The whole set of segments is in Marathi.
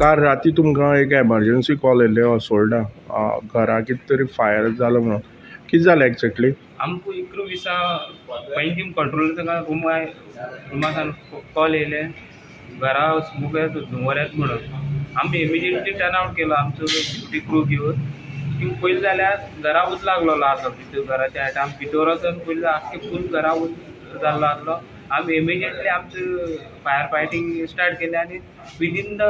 काल राती तुमकां एक एमर्जन्सी कॉल येयल्ले असोल्डा घरा कितें तरी फायर जालो म्हणून कितें जालें एक्झॅक्टली? आमको इकरू दिसा पयलीं कंट्रोल रूमान कॉल येयले घरा स्मोक येता धुंवर येता म्हणून आमी इमिजिएटली टर्न आवट केलो आमचो ड्युटी क्रू घेवन थिंग पयलीं जाल्यार घरा उज लागलेलो आसलो भितर घराच्या हायट आमी भितर वचून पयलीं आख्खे फूल घरा उज जाल्लो आसलो आमी इमिजिएटली आमचो फायर फायटींग स्टार्ट केलें आनी विदीन द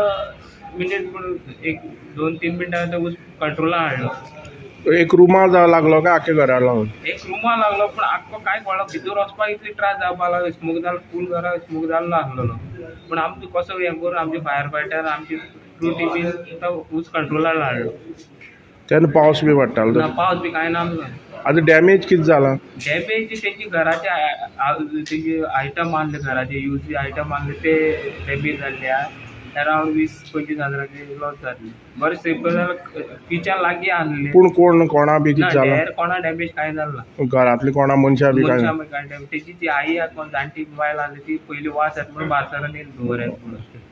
मिनीट पूण एक 2-3 मिनटां उज कंट्रोलान हाडलो। एक रुमा लागलो काय आख्या घरा लागून? एक रुमा लागलो पूण आख्खो कांय कळना भितर वचपाक इतली त्रास जावपाक लागलो स्मोक जालो फूल घरा स्मोक जाल्लो आसलेलो पूण आमचो कसो हें करून आमचे फायर फायटर आमची क्रू टीम तो उज कंट्रोलान हाडलो। तेन्ना पावस बी पडटालो? पावस बी कांय नासलो। आतां डॅमेज कितें जाला? डॅमेज तेंची घराचे तेंचे आयटम आहले घराचे यूज आयटम आहले ते डॅमेज जाल्ले अरावंड 20-25 हजाराची लॉस जाल्ली। बरें सेफ किचन लागीं आहले पूण कोणा बी कितें जाला? कोणा डॅमेज कांय जालना। घरांतली कोणा मनशां बी कांय? तेची ती आई आसा कोण जाणटी बायल आहली ती पयलीं वास येता म्हणून भायर सरून येयली धुंवर येता म्हणून।